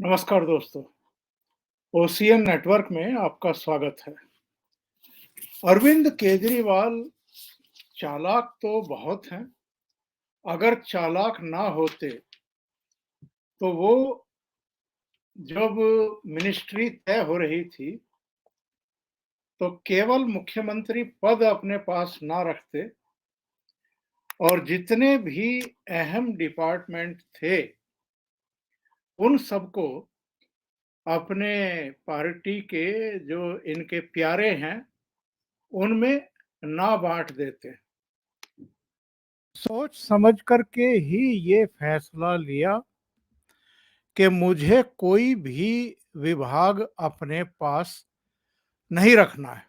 नमस्कार दोस्तों, ocean network में आपका स्वागत है। अरविंद केजरीवाल चालाक तो बहुत हैं, अगर चालाक ना होते तो वो जब मिनिस्ट्री तय हो रही थी, तो केवल मुख्यमंत्री पद अपने पास ना रखते और जितने भी अहम डिपार्टमेंट थे, उन सबको अपने पार्टी के जो इनके प्यारे हैं, उनमें ना बाँट देते। सोच समझ कर के ही ये फैसला लिया कि मुझे कोई भी विभाग अपने पास नहीं रखना है।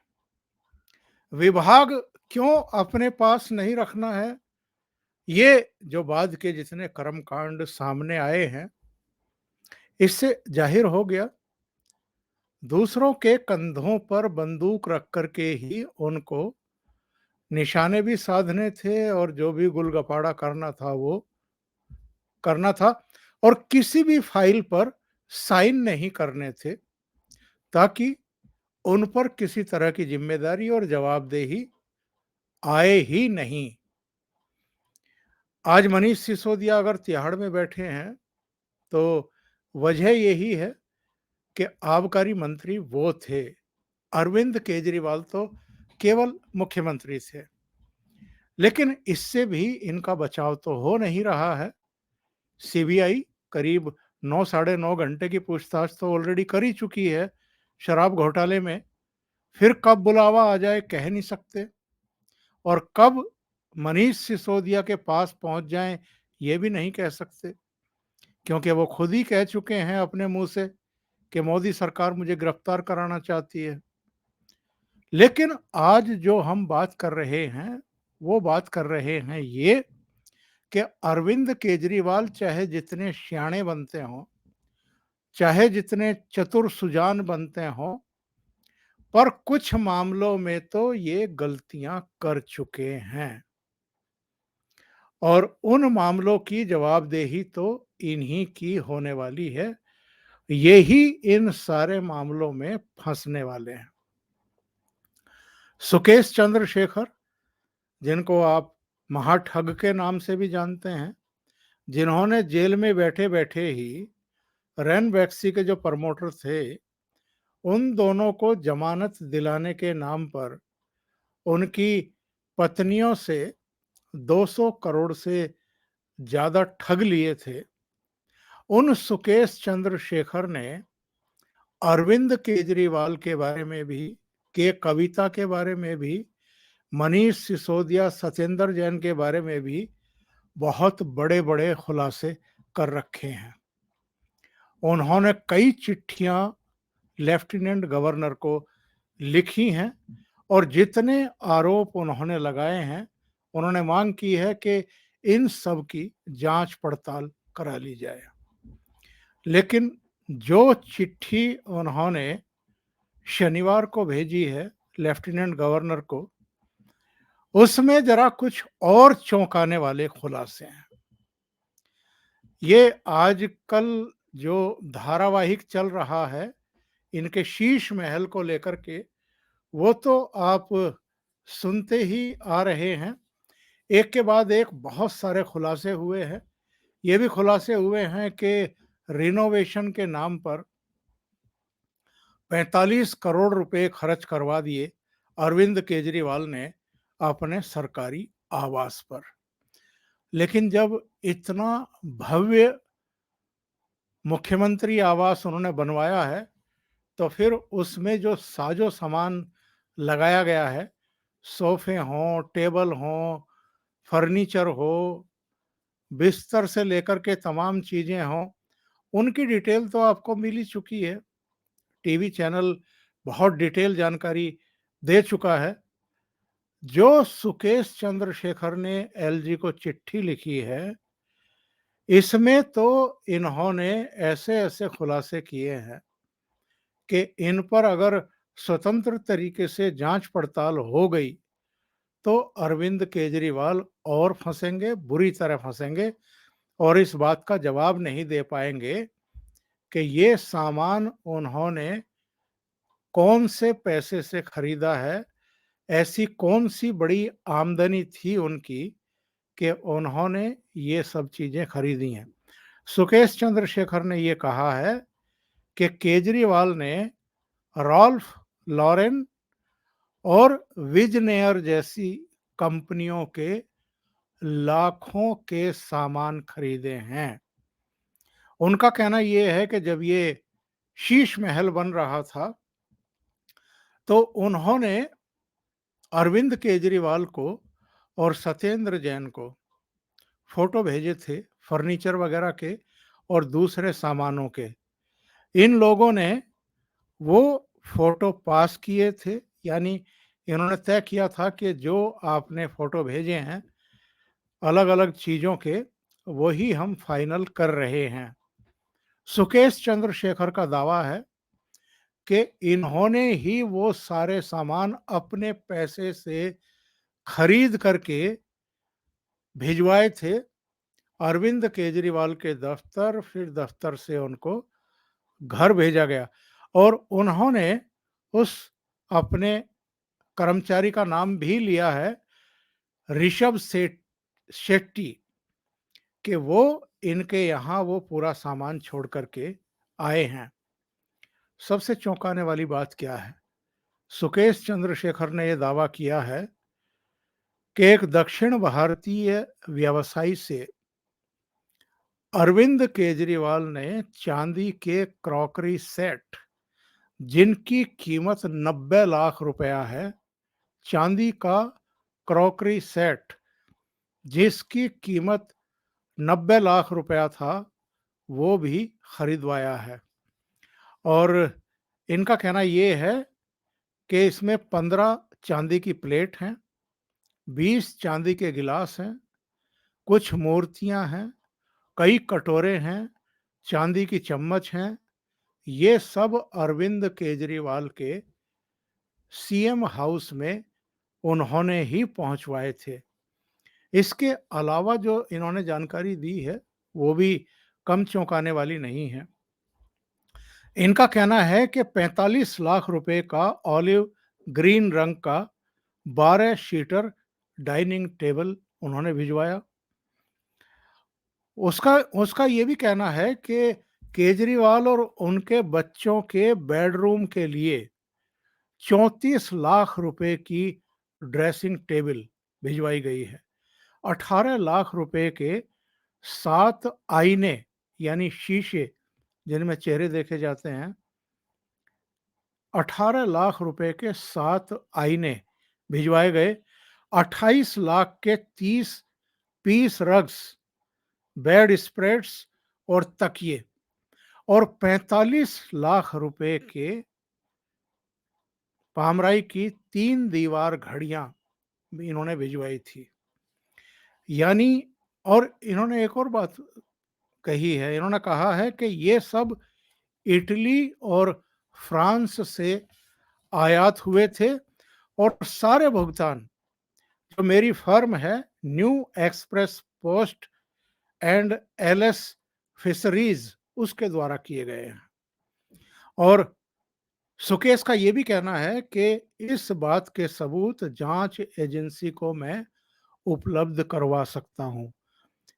विभाग क्यों अपने पास नहीं रखना है? ये जो बाद के जितने कर्मकांड सामने आए हैं, इससे जाहिर हो गया। दूसरों के कंधों पर बंदूक रख कर के ही उनको निशाने भी साधने थे और जो भी गुलगपाड़ा करना था वो करना था और किसी भी फाइल पर साइन नहीं करने थे ताकि उन पर किसी तरह की जिम्मेदारी और जवाबदेही आए ही नहीं। आज मनीष सिसोदिया अगर तिहाड़ में बैठे हैं तो वजह यही है कि आबकारी मंत्री वो थे। अरविंद केजरीवाल तो केवल मुख्यमंत्री थे, लेकिन इससे भी इनका बचाव तो हो नहीं रहा है। सीबीआई करीब 9 साढ़े 9 घंटे की पूछताछ तो ऑलरेडी कर ही चुकी है शराब घोटाले में। फिर कब बुलावा आ जाए कह नहीं सकते और कब मनीष सिसोदिया के पास पहुंच जाएं ये भी नहीं कह सकते, क्योंकि वो खुद ही कह चुके हैं अपने मुंह से कि मोदी सरकार मुझे गिरफ्तार कराना चाहती है। लेकिन आज जो हम बात कर रहे हैं, वो बात कर रहे हैं ये कि अरविंद केजरीवाल चाहे जितने सियाणे बनते हों, चाहे जितने चतुर सुजान बनते हों, पर कुछ मामलों में तो ये गलतियां कर चुके हैं और उन मामलों की जवाबदेही तो इन्हीं की होने वाली है। यही इन सारे मामलों में फंसने वाले हैं। सुकेश चंद्रशेखर, जिनको आप महाठग के नाम से भी जानते हैं, जिन्होंने जेल में बैठे बैठे ही रैन बैक्सी के जो प्रमोटर थे, उन दोनों को जमानत दिलाने के नाम पर उनकी पत्नियों से 200 करोड़ से ज्यादा ठग लिए थे। उन सुकेश चंद्रशेखर ने अरविंद केजरीवाल के बारे में भी, के कविता के बारे में भी, मनीष सिसोदिया, सत्येंद्र जैन के बारे में भी बहुत बड़े बड़े खुलासे कर रखे हैं। उन्होंने कई चिट्ठियां लेफ्टिनेंट गवर्नर को लिखी हैं और जितने आरोप उन्होंने लगाए हैं, उन्होंने मांग की है कि इन सब की जांच पड़ताल करा ली जाए। लेकिन जो चिट्ठी उन्होंने शनिवार को भेजी है लेफ्टिनेंट गवर्नर को, उसमें जरा कुछ और चौंकाने वाले खुलासे हैं। ये आजकल जो धारावाहिक चल रहा है इनके शीश महल को लेकर के, वो तो आप सुनते ही आ रहे हैं। एक के बाद एक बहुत सारे खुलासे हुए हैं। ये भी खुलासे हुए हैं कि रिनोवेशन के नाम पर 45 करोड़ रुपए खर्च करवा दिए अरविंद केजरीवाल ने अपने सरकारी आवास पर। लेकिन जब इतना भव्य मुख्यमंत्री आवास उन्होंने बनवाया है, तो फिर उसमें जो साजो सामान लगाया गया है, सोफे हों, टेबल हों, फर्नीचर हो, बिस्तर से लेकर के तमाम चीज़ें हों, उनकी डिटेल तो आपको मिल ही चुकी है। टीवी चैनल बहुत डिटेल जानकारी दे चुका है। जो सुकेश चंद्रशेखर ने एलजी को चिट्ठी लिखी है, इसमें तो इन्होंने ऐसे-ऐसे खुलासे किए हैं कि इन पर अगर स्वतंत्र तरीके से जांच पड़ताल हो गई, तो अरविंद केजरीवाल और फंसेंगे, बुरी तरह फंसेंगे और इस बात का जवाब नहीं दे पाएंगे कि ये सामान उन्होंने कौन से पैसे से खरीदा है, ऐसी कौन-सी बड़ी आमदनी थी उनकी कि उन्होंने ये सब चीज़ें खरीदी हैं। सुकेश चंद्रशेखर ने ये कहा है कि केजरीवाल ने रॉल्फ लॉरेन और विजनेयर जैसी कंपनियों के लाखों के सामान खरीदे हैं। उनका कहना ये है कि जब ये शीश महल बन रहा था, तो उन्होंने अरविंद केजरीवाल को और सत्येंद्र जैन को फोटो भेजे थे फर्नीचर वगैरह के और दूसरे सामानों के। इन लोगों ने वो फोटो पास किए थे, यानी इन्होंने तय किया था कि जो आपने फोटो भेजे हैं अलग-अलग चीज़ों के, वही हम फाइनल कर रहे हैं। सुकेश चंद्रशेखर का दावा है कि इन्होंने ही वो सारे सामान अपने पैसे से खरीद करके भिजवाए थे अरविंद केजरीवाल के दफ्तर, फिर दफ्तर से उनको घर भेजा गया और उन्होंने उस अपने कर्मचारी का नाम भी लिया है, ऋषभ शेट्टी, कि वो इनके यहाँ वो पूरा सामान छोड़ करके आए हैं। सबसे चौंकाने वाली बात क्या है? सुकेश चंद्रशेखर ने यह दावा किया है कि एक दक्षिण भारतीय व्यवसायी से अरविंद केजरीवाल ने चांदी के क्रॉकरी सेट, जिनकी कीमत 90 लाख रुपया है, चांदी का क्रॉकरी सेट जिसकी कीमत 90 लाख रुपया था, वो भी खरीदवाया है। और इनका कहना ये है कि इसमें 15 चांदी की प्लेट हैं, 20 चांदी के गिलास हैं, कुछ मूर्तियां हैं, कई कटोरे हैं, चांदी की चम्मच हैं। ये सब अरविंद केजरीवाल के सीएम हाउस में उन्होंने ही पहुंचवाए थे। इसके अलावा जो इन्होंने जानकारी दी है, वो भी कम चौंकाने वाली नहीं है। इनका कहना है कि 45 लाख रुपए का ऑलिव ग्रीन रंग का 12 सीटर डाइनिंग टेबल उन्होंने भिजवाया। उसका उसका ये भी कहना है कि केजरीवाल और उनके बच्चों के बेडरूम के लिए 34 लाख रुपए की ड्रेसिंग टेबल भिजवाई गई है। 18 लाख रुपए के 7 आईने, यानी शीशे जिनमें चेहरे देखे जाते हैं, 18 लाख रुपए के 7 आईने भिजवाए गए। 28 लाख के 30 पीस रग्स, बेड स्प्रेड्स और तकिए और 45 लाख रुपए के पामराई की 3 दीवार घड़ियां भी इन्होंने भिजवाई थी। यानी, और इन्होंने एक और बात कही है, इन्होंने कहा है कि ये सब इटली और फ्रांस से आयात हुए थे और सारे भुगतान जो मेरी फर्म है new express post and LS fisheries, उसके द्वारा किए गए हैं। और सुकेश का यह भी कहना है कि इस बात के सबूत जांच एजेंसी को मैं उपलब्ध करवा सकता हूं।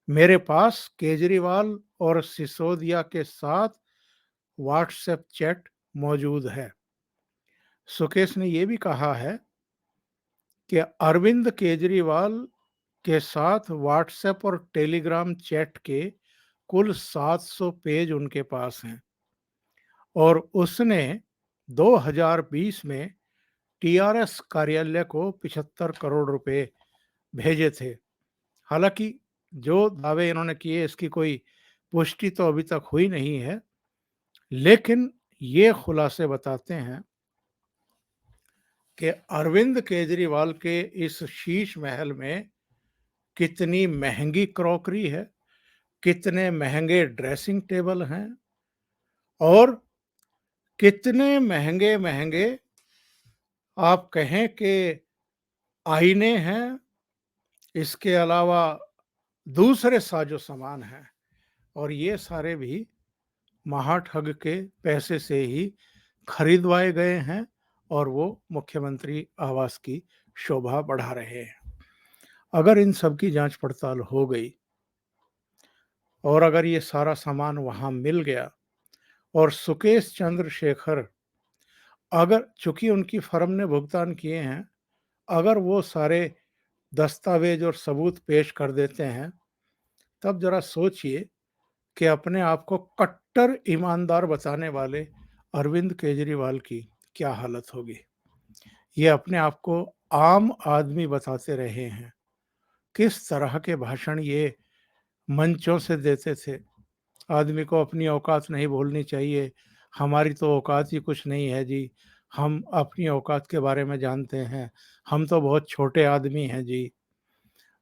मेरे पास केजरीवाल और सिसोदिया के साथ व्हाट्सएप चैट मौजूद है। सुकेश ने यह भी कहा है कि अरविंद केजरीवाल के साथ व्हाट्सएप और टेलीग्राम चैट के कुल 700 पेज उनके पास हैं और उसने 2020 में टीआरएस कार्यालय को 75 करोड़ रुपए भेजे थे। हालांकि जो दावे इन्होंने किए इसकी कोई पुष्टि तो अभी तक हुई नहीं है, लेकिन ये खुलासे बताते हैं कि अरविंद केजरीवाल के इस शीश महल में कितनी महंगी क्रॉकरी है, कितने महंगे ड्रेसिंग टेबल हैं और कितने महंगे महंगे आप कहें कि आईने हैं। इसके अलावा दूसरे साजो सामान हैं और ये सारे भी महाठग के पैसे से ही खरीदवाए गए हैं और वो मुख्यमंत्री आवास की शोभा बढ़ा रहे हैं। अगर इन सब की जांच पड़ताल हो गई और अगर ये सारा सामान वहां मिल गया और सुकेश चंद्रशेखर, अगर चूंकि उनकी फर्म ने भुगतान किए हैं, अगर वो सारे दस्तावेज और सबूत पेश कर देते हैं, तब जरा सोचिए कि अपने आप को कट्टर ईमानदार बताने वाले अरविंद केजरीवाल की क्या हालत होगी। ये अपने आप को आम आदमी बताते रहे हैं। किस तरह के भाषण ये मंचों से देते थे। आदमी को अपनी औकात नहीं भूलनी चाहिए। हमारी तो औकात ही कुछ नहीं है जी। हम अपनी औकात के बारे में जानते हैं। हम तो बहुत छोटे आदमी हैं जी।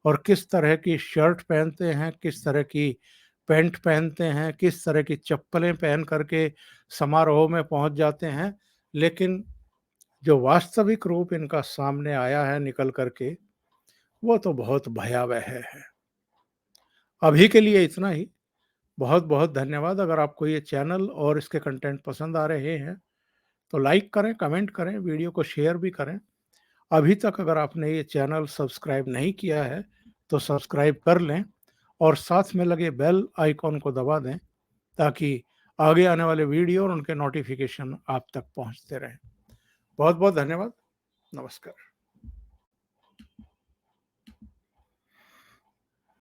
और किस तरह की शर्ट पहनते हैं, किस तरह की पैंट पहनते हैं, किस तरह की चप्पलें पहन करके समारोह में पहुंच जाते हैं। लेकिन जो वास्तविक रूप इनका सामने आया है निकल करके, वो तो बहुत भयावह है। अभी के लिए इतना ही। बहुत बहुत धन्यवाद। अगर आपको ये चैनल और इसके कंटेंट पसंद आ रहे हैं तो लाइक करें, कमेंट करें, वीडियो को शेयर भी करें। अभी तक अगर आपने ये चैनल सब्सक्राइब नहीं किया है तो सब्सक्राइब कर लें और साथ में लगे बेल आइकॉन को दबा दें ताकि आगे आने वाले वीडियो और उनके नोटिफिकेशन आप तक पहुंचते रहें। बहुत बहुत धन्यवाद। नमस्कार।